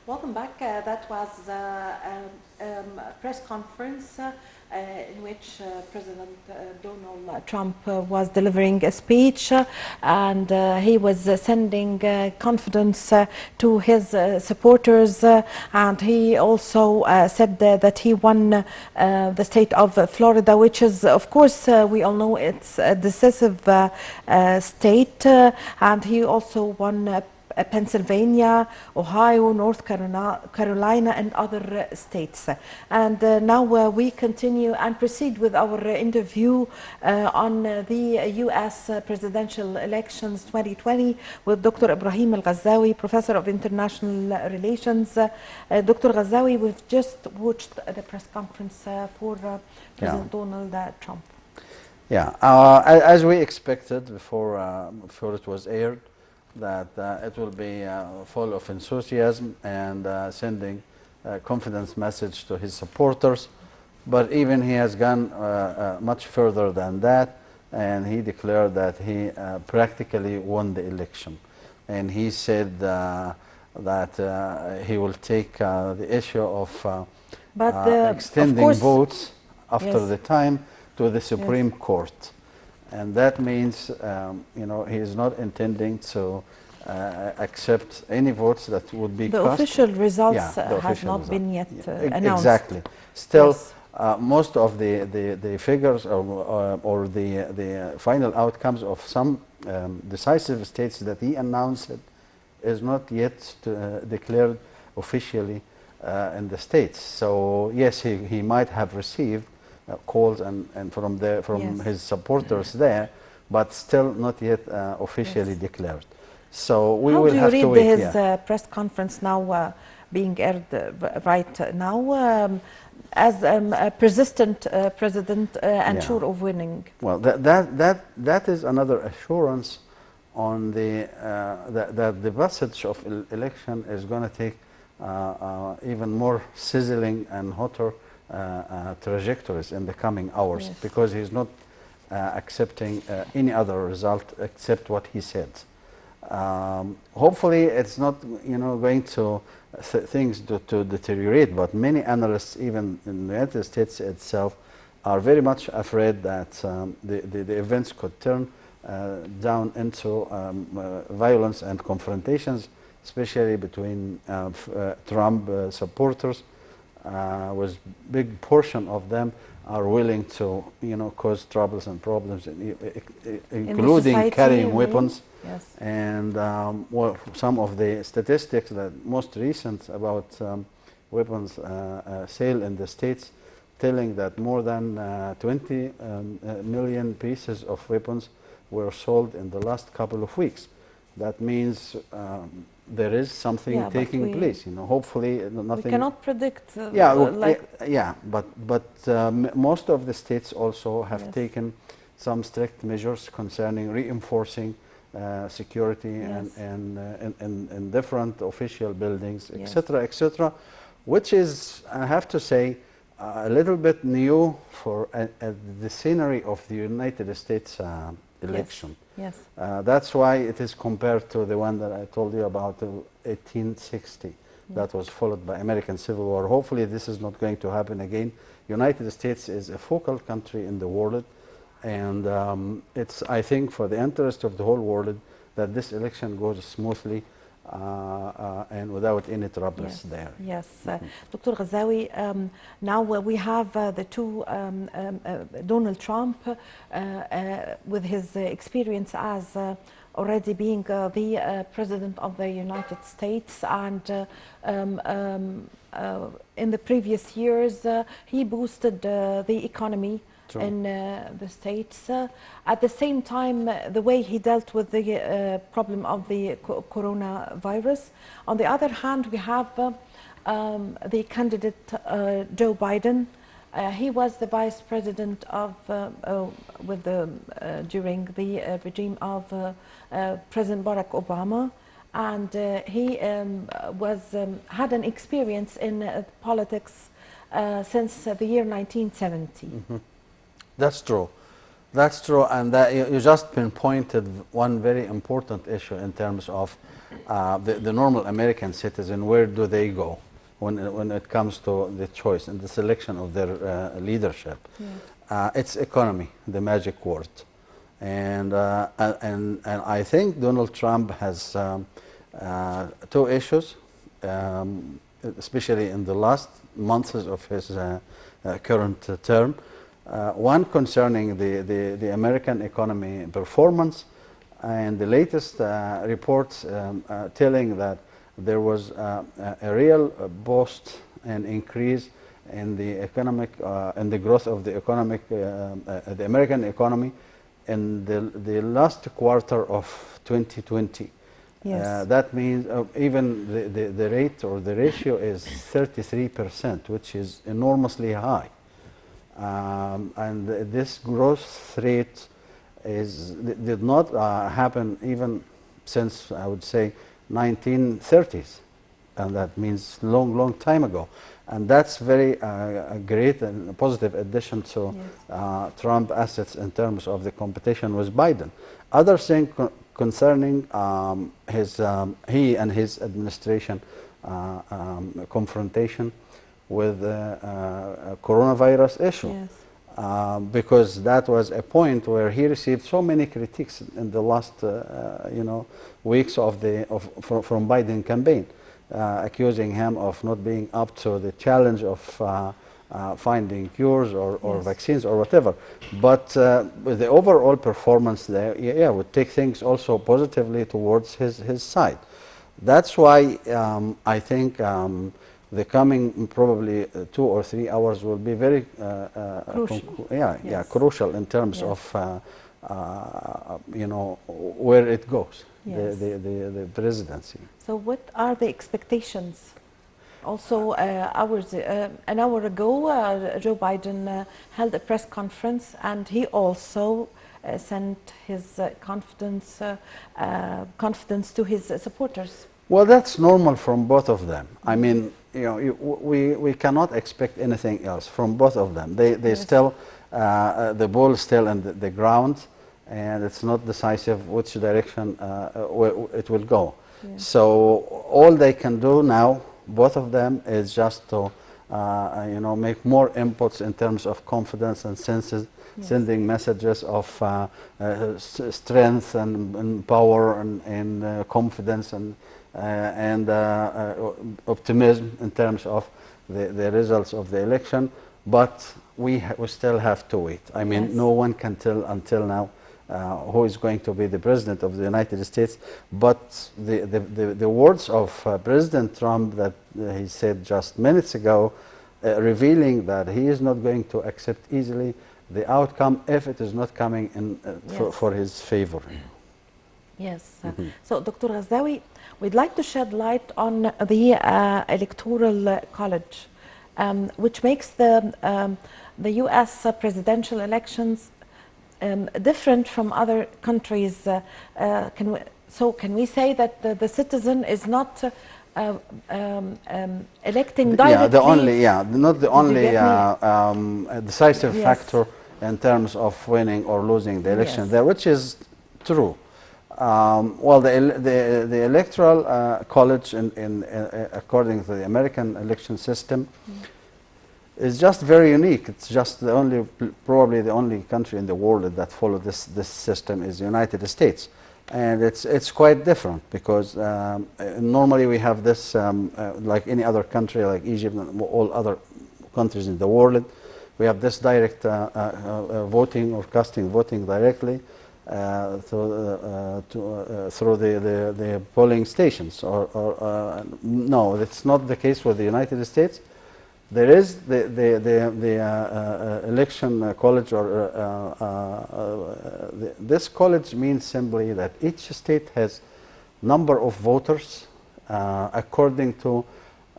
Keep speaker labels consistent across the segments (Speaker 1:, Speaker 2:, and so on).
Speaker 1: Welcome back. That was a press conference in which President Donald Trump was delivering a speech, and he was sending confidence to his supporters, and he also said that he won the state of Florida, which is, of course, we all know it's a decisive state, and he also won Pennsylvania, Ohio, North Carolina, and other states. And now we continue and proceed with our interview on the U.S. presidential elections 2020 with Dr. Ibrahim Al-Ghazawi, Professor of International Relations. Dr. Ghazawi, we've just watched the press conference for President Donald Trump.
Speaker 2: Yeah, as we expected before it was aired, that it will be full of enthusiasm and sending a confidence message to his supporters. But even he has gone much further than that, and he declared that he practically won the election. And he said that he will take the issue of extending votes after the time to the Supreme Court. And that means, he is not intending to accept any votes that would be
Speaker 1: cast. The official results has not been yet announced.
Speaker 2: Exactly. Still, most of the figures or the final outcomes of some decisive states that he announced is not yet declared officially in the states. So yes, he might have received calls and from his supporters there, but still not yet officially declared. So we will have to wait.
Speaker 1: How do you read his press conference now being aired right now as a persistent president and sure of winning?
Speaker 2: Well, that is another assurance on that the passage of election is going to take even more sizzling and hotter trajectories in the coming hours, because he's not accepting any other result except what he said. Hopefully it's not going to things to deteriorate, but many analysts even in the United States itself are very much afraid that the events could turn down into violence and confrontations, especially between Trump supporters, with big portion of them are willing to cause troubles and problems, including carrying weapons.
Speaker 1: Yes.
Speaker 2: And some of the statistics that most recent about weapons sale in the States, telling that more than 20 million pieces of weapons were sold in the last couple of weeks. That means there is something taking place. Hopefully nothing.
Speaker 1: We cannot predict.
Speaker 2: But most of the states also have taken some strict measures concerning reinforcing security and different official buildings, etc., etc., which is, I have to say, a little bit new for the scenery of the United States election.
Speaker 1: Yes.
Speaker 2: That's why it is compared to the one that I told you about, 1860. That was followed by American Civil War. Hopefully this is not going to happen again. United States is a focal country in the world, and it's, I think, for the interest of the whole world that this election goes smoothly and without any troubles there.
Speaker 1: Yes. Dr. Ghazawi, now we have the two, Donald Trump with his experience as already being the President of the United States, and in the previous years he boosted the economy in the States. At the same time, the way he dealt with the problem of the coronavirus. On the other hand, we have the candidate Joe Biden. He was the vice president of during the regime of President Barack Obama, and he had an experience in politics since the year 1970.
Speaker 2: That's true. That's true, and that you just pinpointed one very important issue in terms of the normal American citizen. Where do they go when it comes to the choice and the selection of their leadership?
Speaker 1: Yes.
Speaker 2: It's economy, the magic word, and I think Donald Trump has two issues, especially in the last months of his current term. One concerning the American economy performance, and the latest reports telling that there was a real boost and increase in the economic in the growth of the economic the American economy in the last quarter of 2020.
Speaker 1: Yes.
Speaker 2: That means even the rate or the ratio is 33%, which is enormously high. And this growth rate did not happen even since, I would say, 1930s, and that means long time ago. And that's very great and a positive addition to
Speaker 1: Yes.
Speaker 2: Trump assets in terms of the competition with Biden. Other thing concerning he and his administration confrontation with the coronavirus issue.
Speaker 1: Yes.
Speaker 2: Because that was a point where he received so many critiques in the last weeks from Biden campaign, accusing him of not being up to the challenge of finding cures or
Speaker 1: Yes.
Speaker 2: vaccines or whatever. But with the overall performance there, would take things also positively towards his side. That's why I think the coming probably 2 or 3 hours will be very
Speaker 1: Crucial. Yes.
Speaker 2: crucial in terms
Speaker 1: Yes.
Speaker 2: of where it goes,
Speaker 1: Yes.
Speaker 2: the presidency.
Speaker 1: So what are the expectations? Also, an hour ago, Joe Biden held a press conference, and he also sent his confidence to his supporters.
Speaker 2: Well, that's normal from both of them. I mean, we cannot expect anything else from both of them. They
Speaker 1: Yes.
Speaker 2: still, the ball is still in the ground, and it's not decisive which direction it will go.
Speaker 1: Yes.
Speaker 2: So all they can do now, both of them, is just to make more inputs in terms of confidence and senses,
Speaker 1: Yes.
Speaker 2: sending messages of strength and power and confidence and optimism in terms of the results of the election. But we still have to wait. I mean,
Speaker 1: Yes.
Speaker 2: no one can tell until now who is going to be the president of the United States. But the words of President Trump that he said just minutes ago, revealing that he is not going to accept easily the outcome if it is not coming in
Speaker 1: Yes.
Speaker 2: for his favor.
Speaker 1: Yes. So, Dr. Ghazawi, we'd like to shed light on the Electoral College, which makes the U.S. presidential elections different from other countries. Can we say that the citizen is not electing directly?
Speaker 2: Not the only
Speaker 1: get me?
Speaker 2: decisive
Speaker 1: Yes.
Speaker 2: factor in terms of winning or losing the election
Speaker 1: Yes.
Speaker 2: there, which is true. Well, the Electoral College, according to the American election system, is just very unique. It's just probably the only country in the world that follow this system is the United States. And it's quite different because normally we have this, like any other country, like Egypt and all other countries in the world, we have this direct voting or casting voting directly through the polling stations. No, that's not the case with the United States. There is the election college, or this college means simply that each state has number of voters according to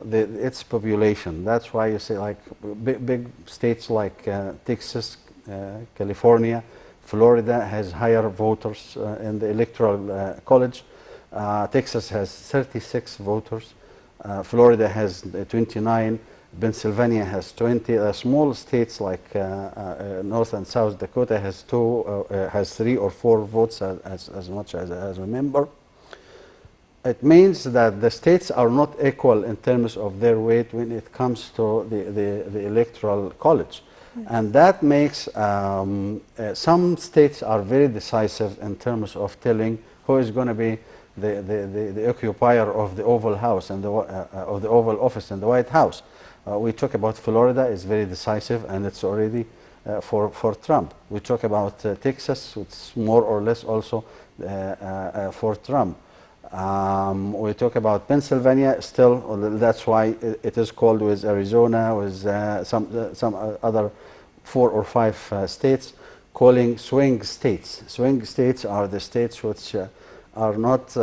Speaker 2: its population. That's why you say like big states like Texas, California, Florida has higher voters in the Electoral College. Texas has 36 voters. Florida has 29. Pennsylvania has 20. Small states like North and South Dakota has has 3 or 4 votes, as much as I remember. It means that the states are not equal in terms of their weight when it comes to the Electoral College. And that makes some states are very decisive in terms of telling who is going to be the occupier of the Oval House and of the Oval Office in the White House. We talk about Florida is very decisive, and it's already for Trump. We talk about Texas, it's more or less also for Trump. We talk about Pennsylvania still. That's why it is called with Arizona, with some other 4 or 5 states, calling swing states. Swing states are the states which are not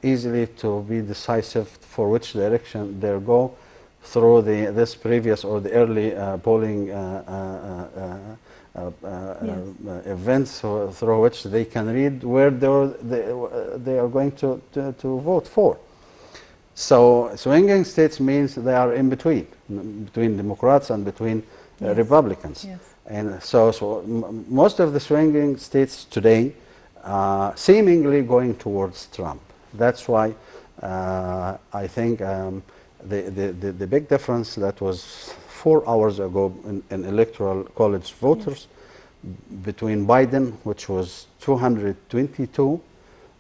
Speaker 2: easily to be decisive for which direction they go through this previous or the early polling events through which they can read where they are going to vote for. So swinging states means they are in between Democrats and between Republicans.
Speaker 1: Yes.
Speaker 2: And so most of the swinging states today seemingly going towards Trump. That's why I think the big difference that was 4 hours ago in Electoral College voters between Biden, which was 222,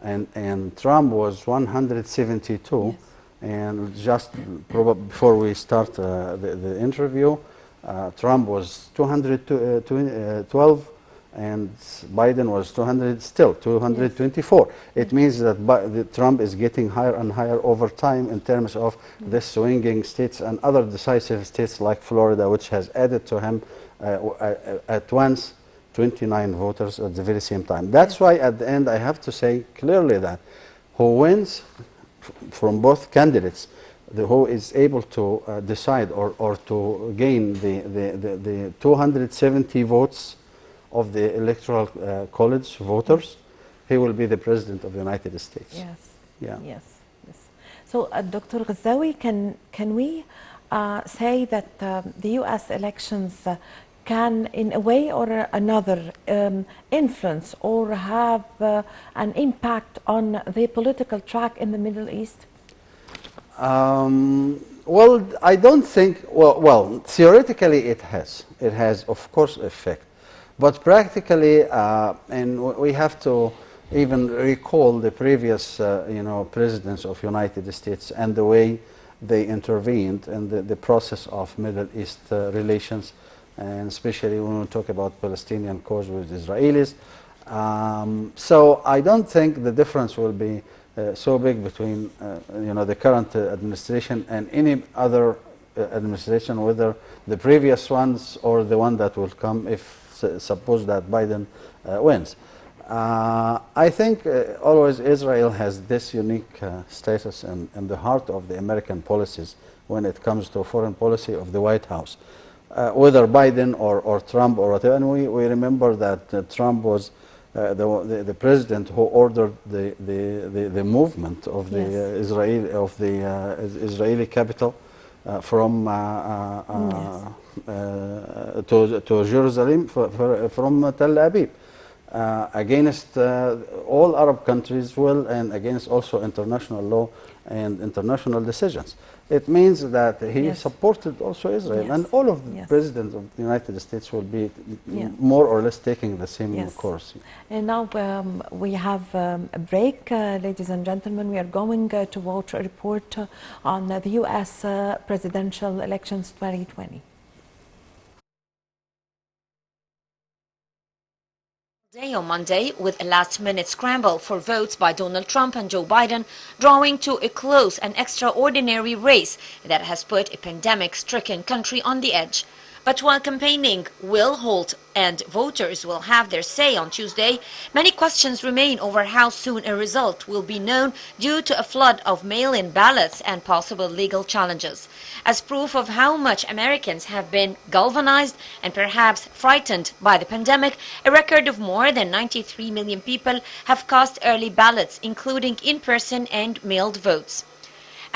Speaker 2: and Trump was 172.
Speaker 1: Yes.
Speaker 2: And just before we start the interview, Trump was 212 and Biden was 224. Yes. It means that Trump is getting higher and higher over time in terms of the swinging states and other decisive states like Florida, which has added to him at once 29 voters at the very same time. That's why at the end I have to say clearly that who wins from both candidates, who is able to decide or to gain the 270 votes of the Electoral College voters, he will be the President of the United States.
Speaker 1: Yes.
Speaker 2: Yeah.
Speaker 1: Yes. Yes. So, Dr. Ghazawi, can we say that the U.S. elections can, in a way or another, influence or have an impact on the political track in the Middle East?
Speaker 2: Well, I don't think, well, theoretically it has. It has, of course, effect. But practically, and we have to even recall the previous, presidents of United States and the way they intervened in the process of Middle East relations, and especially when we talk about Palestinian cause with Israelis. So I don't think the difference will be so big between, the current administration and any other administration, whether the previous ones or the one that will come if suppose that Biden wins. I think always Israel has this unique status in the heart of the American policies when it comes to foreign policy of the White House. Whether Biden or Trump or whatever, and we remember that Trump was the president who ordered the movement of the Israeli capital from to Jerusalem from Tel Aviv against all Arab countries and against also international law and international decisions. It means that he supported also Israel, and all of the presidents of the United States will be more or less taking the same course.
Speaker 1: And now we have a break, ladies and gentlemen. We are going to watch a report on the U.S. presidential elections 2020.
Speaker 3: Day on Monday, with a last-minute scramble for votes by Donald Trump and Joe Biden, drawing to a close and extraordinary race that has put a pandemic-stricken country on the edge. But while campaigning will halt and voters will have their say on Tuesday, many questions remain over how soon a result will be known due to a flood of mail-in ballots and possible legal challenges. As proof of how much Americans have been galvanized and perhaps frightened by the pandemic, a record of more than 93 million people have cast early ballots, including in-person and mailed votes.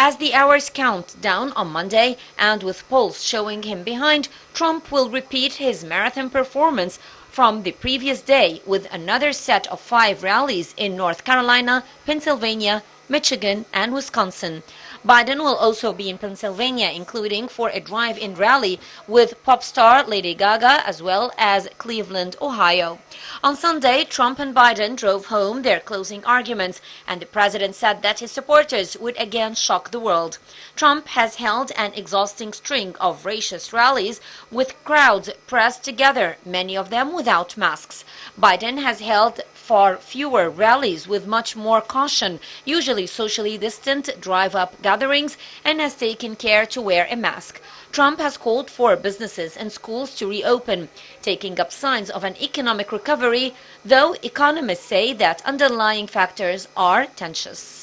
Speaker 3: As the hours count down on Monday, and with polls showing him behind, Trump will repeat his marathon performance from the previous day with another set of 5 rallies in North Carolina, Pennsylvania, Michigan, and Wisconsin. Biden will also be in Pennsylvania, including for a drive-in rally with pop star Lady Gaga, as well as Cleveland, Ohio. On Sunday, Trump and Biden drove home their closing arguments, and the president said that his supporters would again shock the world. Trump has held an exhausting string of racist rallies with crowds pressed together, many of them without masks. Biden has held far fewer rallies with much more caution, usually socially distant drive-up gatherings, and has taken care to wear a mask. Trump has called for businesses and schools to reopen, taking up signs of an economic recovery, though economists say that underlying factors are tenuous.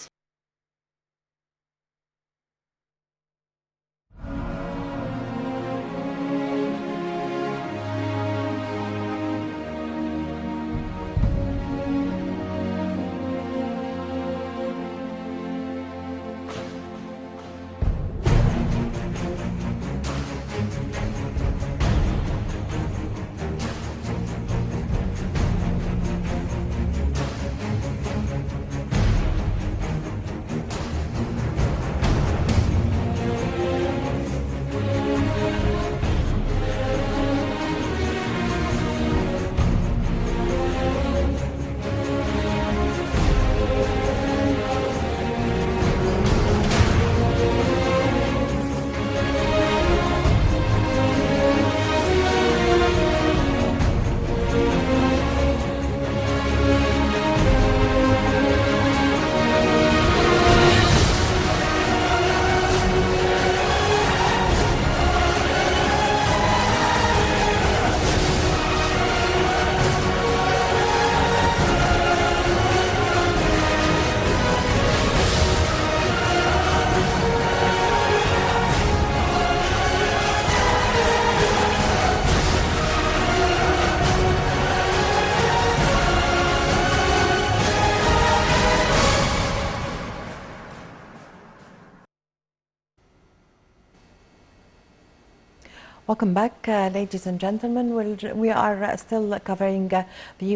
Speaker 1: Welcome back, ladies and gentlemen. We are still covering the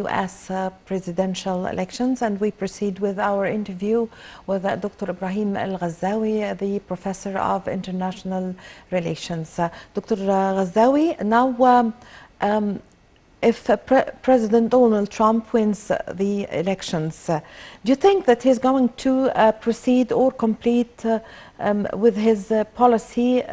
Speaker 1: U.S. Presidential elections, and we proceed with our interview with Dr. Ibrahim Al-Ghazawi, the Professor of International Relations. Dr. Ghazawi, now if President Donald Trump wins the elections, do you think that he's going to proceed or complete with his policy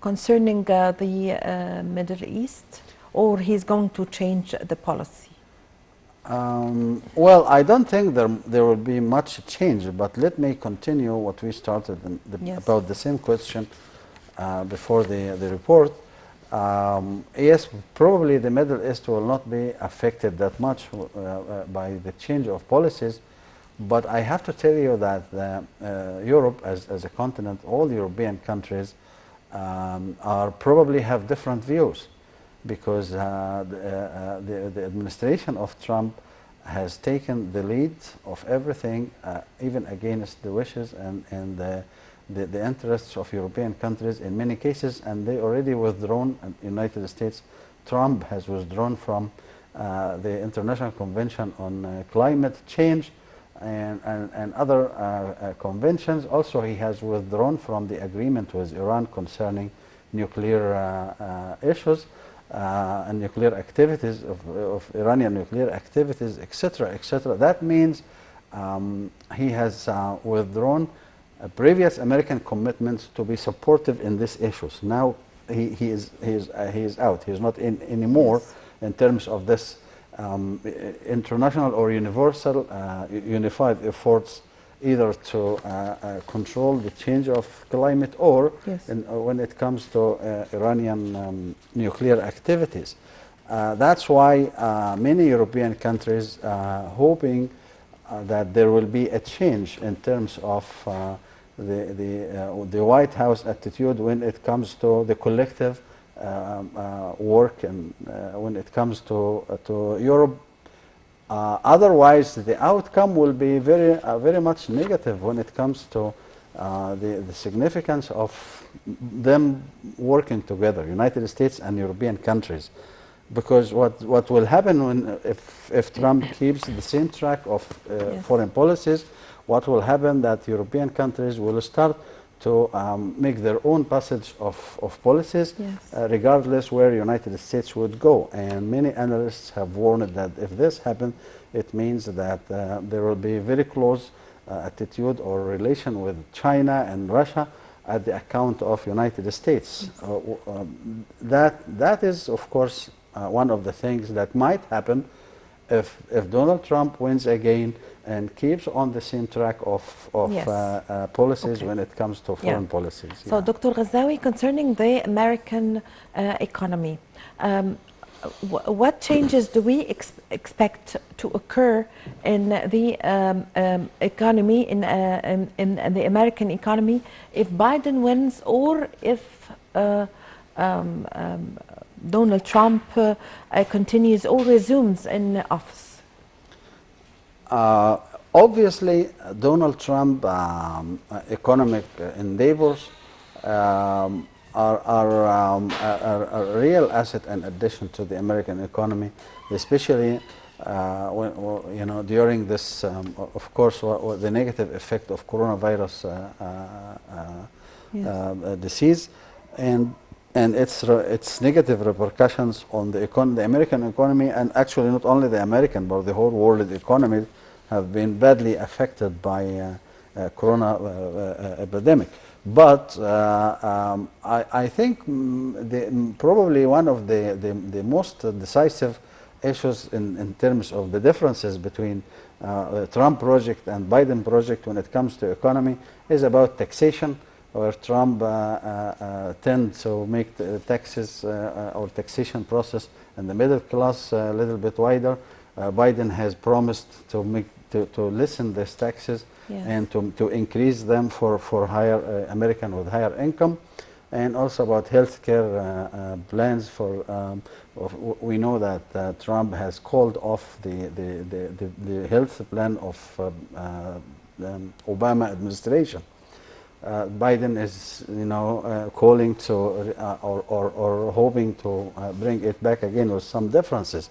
Speaker 1: concerning the Middle East, or he's going to change the policy?
Speaker 2: Well, I don't think there will be much change, but let me continue what we started
Speaker 1: Yes.
Speaker 2: about the same question before the report. Yes, probably the Middle East will not be affected that much by the change of policies. But I have to tell you that Europe, as a continent, all European countries are probably have different views, because the administration of Trump has taken the lead of everything, even against the wishes and the interests of European countries in many cases, and they already withdrawn. In the United States, Trump has withdrawn from the International Convention on Climate Change and other conventions. Also, he has withdrawn from the agreement with Iran concerning nuclear issues and nuclear activities of Iranian nuclear activities, etc., etc. That means he has withdrawn previous American commitments to be supportive in these issues. Now he is out. He is not in anymore.
Speaker 1: Yes.
Speaker 2: In terms of this international or universal unified efforts, either to control the change of climate or
Speaker 1: Yes.
Speaker 2: when it comes to Iranian nuclear activities. That's why many European countries hoping that there will be a change in terms of the White House attitude when it comes to the collective work, and when it comes to Europe Otherwise, the outcome will be very much negative when it comes to the significance of them working together, United States and European countries. Because what will happen if Trump keeps the same track of
Speaker 1: Yes.
Speaker 2: foreign policies, what will happen that European countries will start to make their own passage of policies,
Speaker 1: Yes.
Speaker 2: regardless where United States would go. And many analysts have warned that if this happens, it means that there will be very close attitude or relation with China and Russia at the account of United States. That is, of course, one of the things that might happen if Donald Trump wins again and keeps on the same track of
Speaker 1: Yes.
Speaker 2: policies
Speaker 1: Okay.
Speaker 2: when it comes to foreign policies.
Speaker 1: So,
Speaker 2: Yeah.
Speaker 1: Dr. Ghazawi, concerning the American economy, what changes do we expect to occur in the economy, in the American economy, if Biden wins or if Donald Trump continues or resumes in office?
Speaker 2: Obviously, Donald Trump economic endeavors are a real asset and addition to the American economy, especially during this, of course, the negative effect of coronavirus disease, and its negative repercussions on the American economy, and actually not only the American but the whole world economy have been badly affected by corona epidemic. But I think probably one of the most decisive issues in terms of the differences between the Trump project and Biden project when it comes to economy is about taxation, where Trump tends to make the taxes or taxation process in the middle class a little bit wider. Biden has promised to lessen these taxes. Yes. And to increase them for higher American with higher income, and also about healthcare plans for. We know that Trump has called off the health plan of Obama administration. Biden is calling to or hoping to bring it back again with some differences.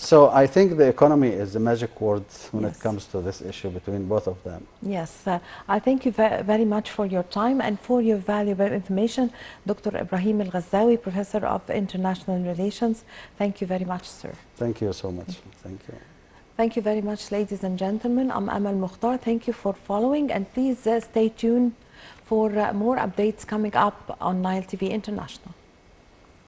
Speaker 2: So I think the economy is the magic word when it comes to this issue between both of them.
Speaker 1: Yes, I thank you very much for your time and for your valuable information. Dr. Ibrahim Al-Ghazawi, Professor of International Relations. Thank you very much, sir.
Speaker 2: Thank you so much. Thank you.
Speaker 1: Thank you very much, ladies and gentlemen. I'm Amal Mukhtar. Thank you for following, and please stay tuned for more updates coming up on Nile TV International.